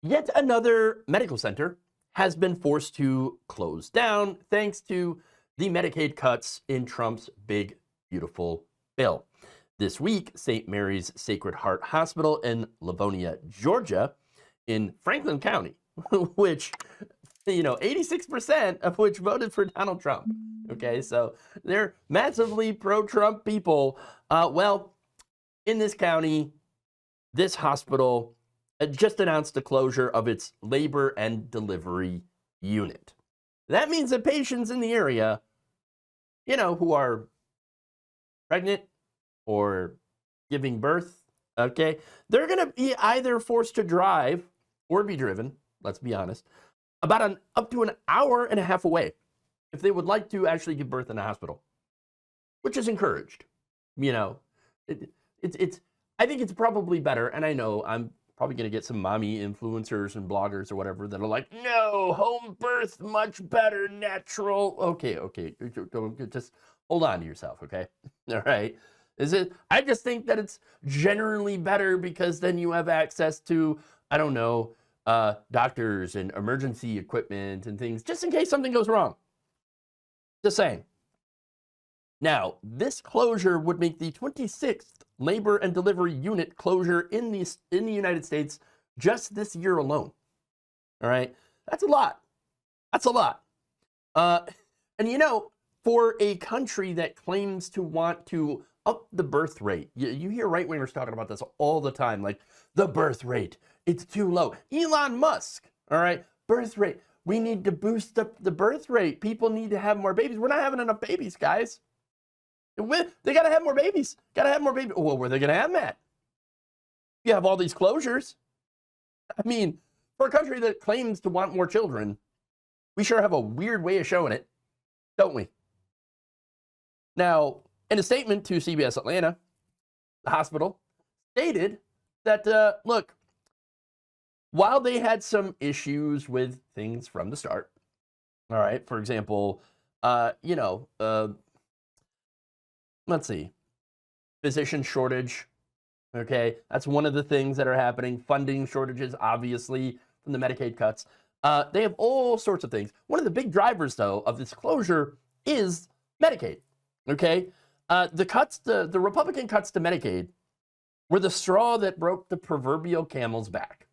Yet another medical center has been forced to close down thanks to the Medicaid cuts in Trump's big, beautiful bill. This week, St. Mary's Sacred Heart Hospital in Lavonia, Georgia, in Franklin County, which, 86% of which voted for Donald Trump. Okay, so they're massively pro-Trump people. In this county, this hospital just announced the closure of its labor and delivery unit. That means that patients in the area, who are pregnant or giving birth, okay, they're going to be either forced to drive or be driven, let's be honest, about up to an hour and a half away if they would like to actually give birth in a hospital, which is encouraged. I think it's probably better, and I know I'm probably going to get some mommy influencers and bloggers or whatever that are like, no, home birth, much better, natural. Okay, just hold on to yourself, okay? All right. I just think that it's generally better because then you have access to, doctors and emergency equipment and things, just in case something goes wrong. Just saying. Now, this closure would make the 26th labor and delivery unit closure in the United States just this year alone. All right, that's a lot. That's a lot. For a country that claims to want to up the birth rate, you hear right-wingers talking about this all the time, like the birth rate, it's too low. Elon Musk, all right, birth rate. We need to boost up the birth rate. People need to have more babies. We're not having enough babies, guys. They got to have more babies. Got to have more babies. Well, where are they going to have them at? You have all these closures. I mean, for a country that claims to want more children, we sure have a weird way of showing it, don't we? Now, in a statement to CBS Atlanta, the hospital stated that, look, while they had some issues with things from the start, all right, for example, let's see, physician shortage, okay? That's one of the things that are happening. Funding shortages, obviously, from the Medicaid cuts. They have all sorts of things. One of the big drivers, though, of this closure is Medicaid, okay? The Republican cuts to Medicaid were the straw that broke the proverbial camel's back,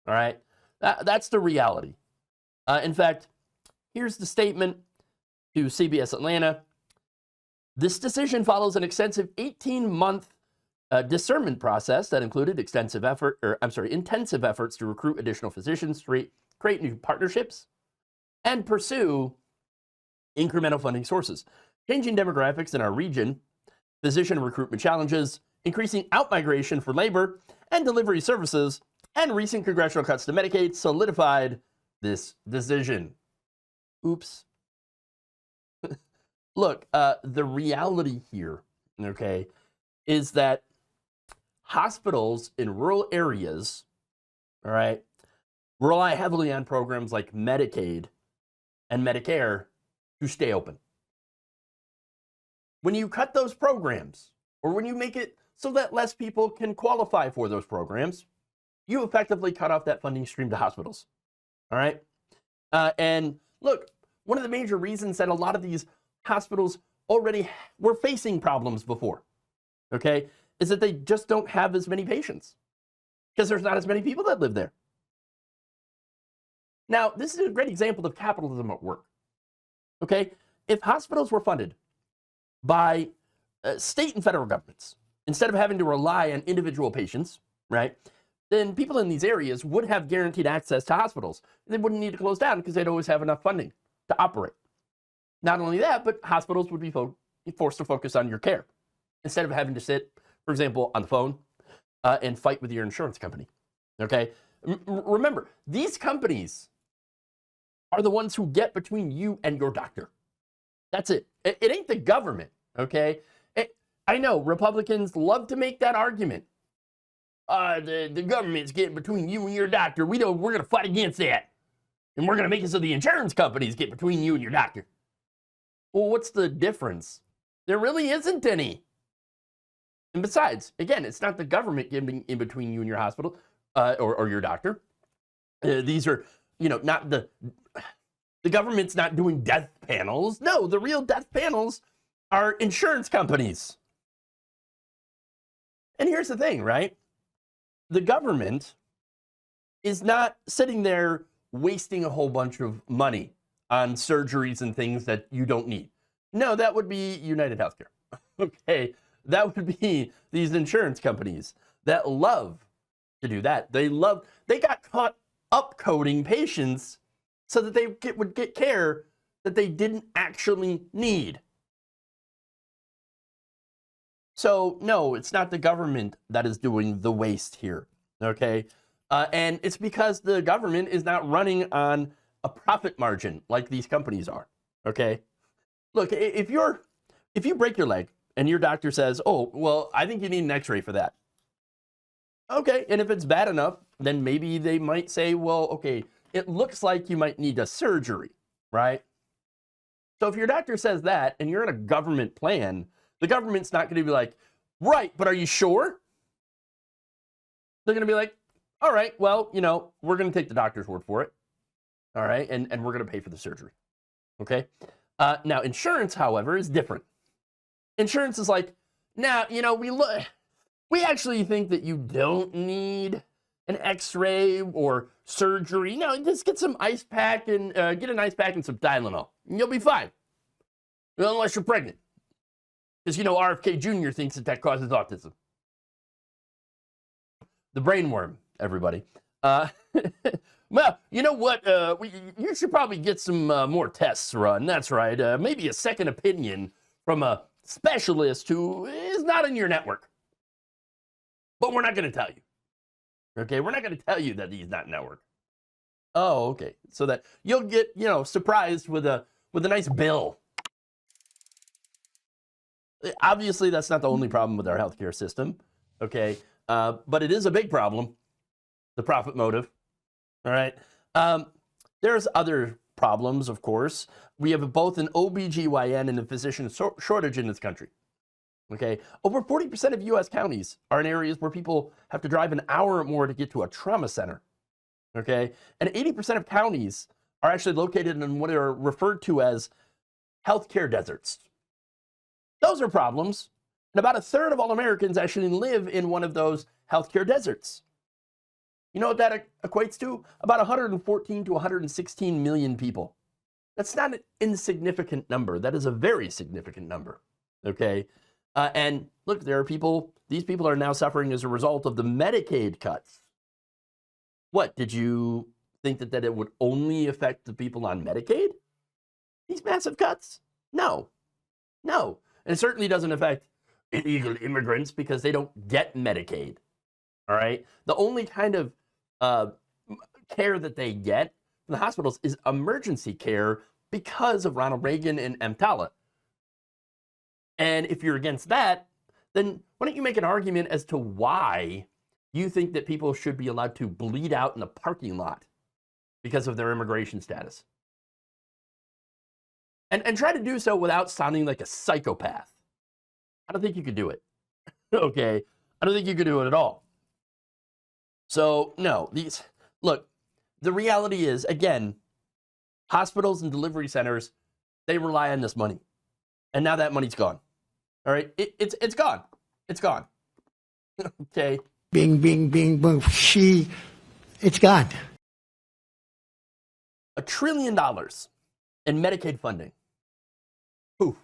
all right? That's the reality. In fact, here's the statement to CBS Atlanta. This decision follows an extensive 18-month discernment process that included intensive efforts to recruit additional physicians, create new partnerships, and pursue incremental funding sources. Changing demographics in our region, physician recruitment challenges, increasing outmigration for labor and delivery services, and recent congressional cuts to Medicaid solidified this decision. Oops. Look, the reality here, okay, is that hospitals in rural areas, all right, rely heavily on programs like Medicaid and Medicare to stay open. When you cut those programs, or when you make it so that less people can qualify for those programs, you effectively cut off that funding stream to hospitals, all right? And look, one of the major reasons that a lot of these hospitals already were facing problems before, okay, is that they just don't have as many patients because there's not as many people that live there. Now, this is a great example of capitalism at work, okay? If hospitals were funded by state and federal governments, instead of having to rely on individual patients, right, then people in these areas would have guaranteed access to hospitals. They wouldn't need to close down because they'd always have enough funding to operate. Not only that, but hospitals would be forced to focus on your care instead of having to sit, for example, on the phone and fight with your insurance company, okay? Remember, these companies are the ones who get between you and your doctor. That's it. It ain't the government, okay? I know Republicans love to make that argument. The government's getting between you and your doctor. We're going to fight against that. And we're going to make it so the insurance companies get between you and your doctor. Well, what's the difference? There really isn't any. And besides, again, it's not the government getting in between you and your hospital or your doctor. These are, not the government's not doing death panels. No, the real death panels are insurance companies. And here's the thing, right? The government is not sitting there wasting a whole bunch of money on surgeries and things that you don't need. No, that would be United Healthcare. Okay, that would be these insurance companies that love to do that. They got caught upcoding patients so that they would get care that they didn't actually need. So no, it's not the government that is doing the waste here, okay? And it's because the government is not running on a profit margin like these companies are, okay? Look, if you break your leg and your doctor says, oh, well, I think you need an x-ray for that. Okay, and if it's bad enough, then maybe they might say, well, okay, it looks like you might need a surgery, right? So if your doctor says that and you're in a government plan, the government's not going to be like, right, but are you sure? They're going to be like, all right, well, we're going to take the doctor's word for it. All right, and we're going to pay for the surgery. Okay? Now, insurance, however, is different. Insurance is like, now, we actually think that you don't need an x-ray or surgery. No, just get some ice pack and get an ice pack and some Tylenol, and you'll be fine. Unless you're pregnant. Because, RFK Jr. thinks that causes autism. The brain worm, everybody. Well, you know what? You should probably get some more tests run. That's right. Maybe a second opinion from a specialist who is not in your network. But we're not going to tell you. Okay? We're not going to tell you that he's not in network. Oh, okay. So that you'll get, surprised with a nice bill. Obviously, that's not the only problem with our healthcare system. Okay? But it is a big problem. The profit motive. All right. There's other problems, of course. We have both an OBGYN and a physician shortage in this country. Okay. Over 40% of U.S. counties are in areas where people have to drive an hour or more to get to a trauma center. Okay. And 80% of counties are actually located in what are referred to as healthcare deserts. Those are problems. And about a third of all Americans actually live in one of those healthcare deserts. You know what that equates to? About 114 to 116 million people. That's not an insignificant number. That is a very significant number. Okay? And look, these people are now suffering as a result of the Medicaid cuts. What, did you think that it would only affect the people on Medicaid? These massive cuts? No. No. And it certainly doesn't affect illegal immigrants because they don't get Medicaid. All right? The only kind of care that they get from the hospitals is emergency care because of Ronald Reagan and EMTALA. And if you're against that, then why don't you make an argument as to why you think that people should be allowed to bleed out in the parking lot because of their immigration status? And try to do so without sounding like a psychopath. I don't think you could do it. Okay? I don't think you could do it at all. So, no, look, the reality is, again, hospitals and delivery centers, they rely on this money. And now that money's gone. All right? It's gone. It's gone. Okay? Bing, bing, bing, boom, it's gone. $1 trillion in Medicaid funding. Poof.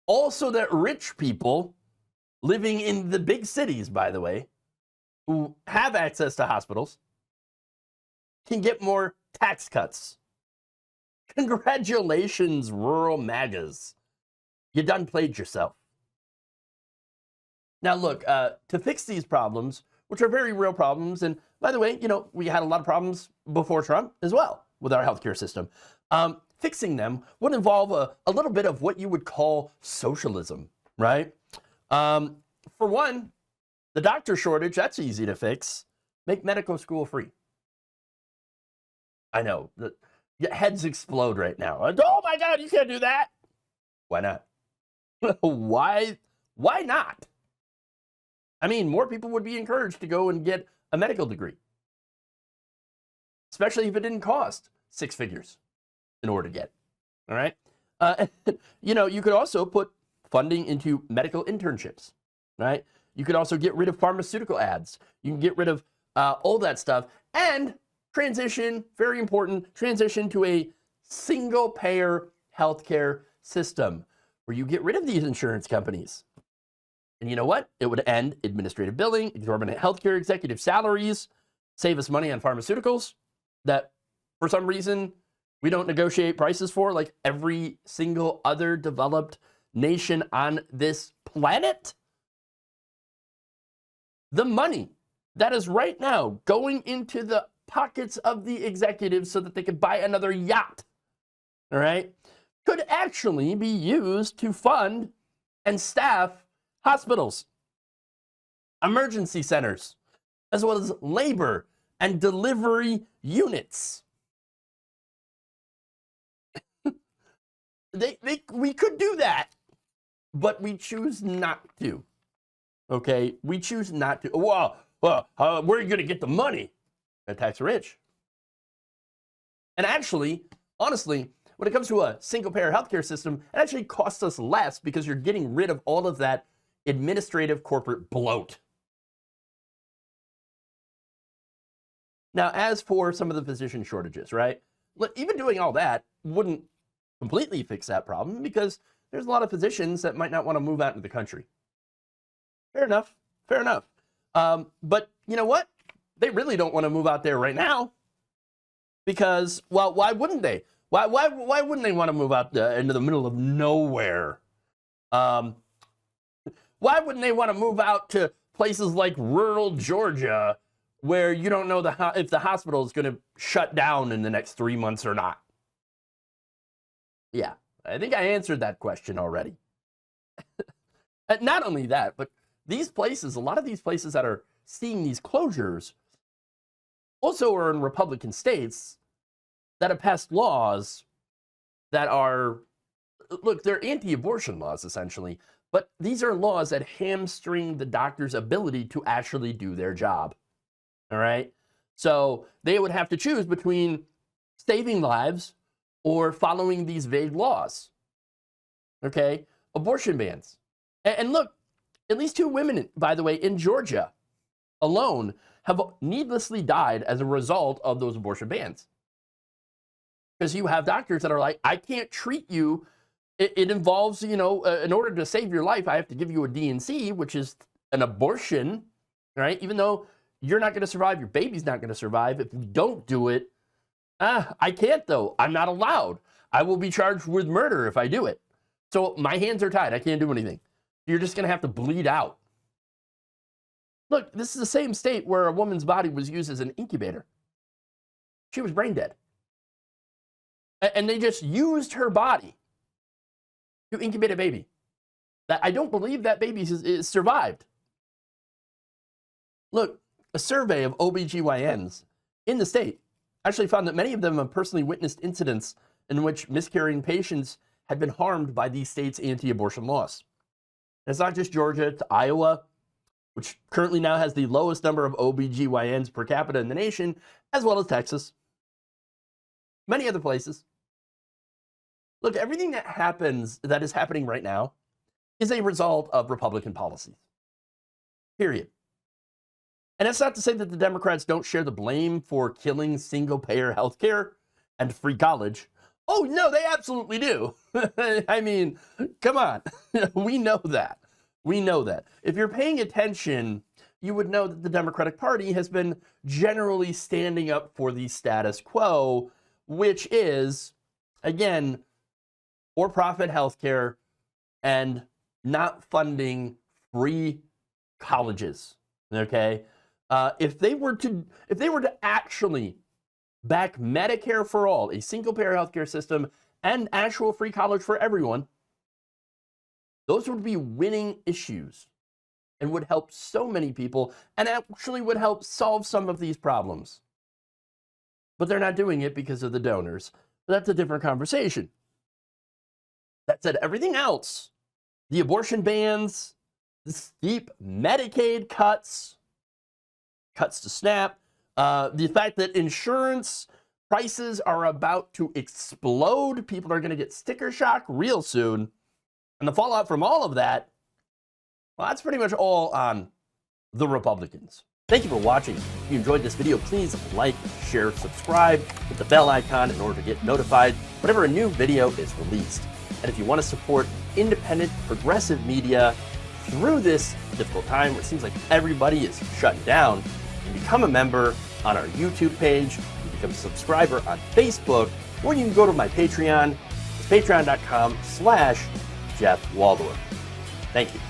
Also that rich people living in the big cities, by the way, who have access to hospitals, can get more tax cuts. Congratulations, rural MAGAs. You done played yourself. Now, look, to fix these problems, which are very real problems, and by the way, we had a lot of problems before Trump as well with our healthcare system. Fixing them would involve a little bit of what you would call socialism, right? For one, the doctor shortage, that's easy to fix. Make medical school free. I know, heads explode right now. Oh my God, you can't do that. Why not? Why not? I mean, more people would be encouraged to go and get a medical degree. especially if it didn't cost six figures in order to get it. All right. You could also put funding into medical internships, right? You could also get rid of pharmaceutical ads. You can get rid of all that stuff and transition, very important, transition to a single payer healthcare system where you get rid of these insurance companies. And you know what? It would end administrative billing, exorbitant healthcare executive salaries, save us money on pharmaceuticals that for some reason we don't negotiate prices for like every single other developed nation on this planet. The money that is right now going into the pockets of the executives so that they could buy another yacht, all right, could actually be used to fund and staff hospitals, emergency centers, as well as labor and delivery units. We could do that, but we choose not to. Okay, we choose not to. Well, where are you going to get the money? Tax rich. And actually, honestly, when it comes to a single-payer healthcare system, it actually costs us less because you're getting rid of all of that administrative corporate bloat. Now, as for some of the physician shortages, right? Even doing all that wouldn't completely fix that problem because there's a lot of physicians that might not want to move out into the country. Fair enough. Fair enough. But you know what? They really don't want to move out there right now because, well, why wouldn't they? Why wouldn't they want to move out into the middle of nowhere? Why wouldn't they want to move out to places like rural Georgia where you don't know if the hospital is going to shut down in the next 3 months or not? Yeah, I think I answered that question already. Not only that, but these places, a lot of these places that are seeing these closures also are in Republican states that have passed laws that are, look, they're anti-abortion laws essentially, but these are laws that hamstring the doctor's ability to actually do their job. All right? So they would have to choose between saving lives or following these vague laws. Okay? Abortion bans. And look, at least 2 women, by the way, in Georgia alone have needlessly died as a result of those abortion bans. Because you have doctors that are like, I can't treat you. It involves, in order to save your life, I have to give you a D&C, which is an abortion, right? Even though you're not going to survive, your baby's not going to survive. If we don't do it, I can't though. I'm not allowed. I will be charged with murder if I do it. So my hands are tied. I can't do anything. You're just going to have to bleed out. Look, this is the same state where a woman's body was used as an incubator. She was brain dead. And they just used her body to incubate a baby. I don't believe that baby is survived. Look, a survey of OBGYNs in the state actually found that many of them have personally witnessed incidents in which miscarrying patients had been harmed by these states' anti-abortion laws. And it's not just Georgia, it's Iowa, which currently now has the lowest number of OBGYNs per capita in the nation, as well as Texas. Many other places. Look, everything that is happening right now is a result of Republican policies. Period. And that's not to say that the Democrats don't share the blame for killing single-payer health care and free college. Oh, no, they absolutely do. I mean, come on. We know that. We know that. If you're paying attention, you would know that the Democratic Party has been generally standing up for the status quo, which is, again, for-profit healthcare and not funding free colleges. Okay, if they were to actually back Medicare for all, a single-payer healthcare system, and actual free college for everyone, those would be winning issues and would help so many people and actually would help solve some of these problems. But they're not doing it because of the donors. But that's a different conversation. That said, everything else, the abortion bans, the steep Medicaid cuts to SNAP, The fact that insurance prices are about to explode, people are going to get sticker shock real soon, and the fallout from all of that, well, that's pretty much all on the Republicans. Thank you for watching. If you enjoyed this video, please like, share, subscribe, hit the bell icon in order to get notified whenever a new video is released. And if you want to support independent, progressive media through this difficult time where it seems like everybody is shutting down, you can become a member on our YouTube page, you can become a subscriber on Facebook, or you can go to my Patreon. It's patreon.com/Jeff Waldorf. Thank you.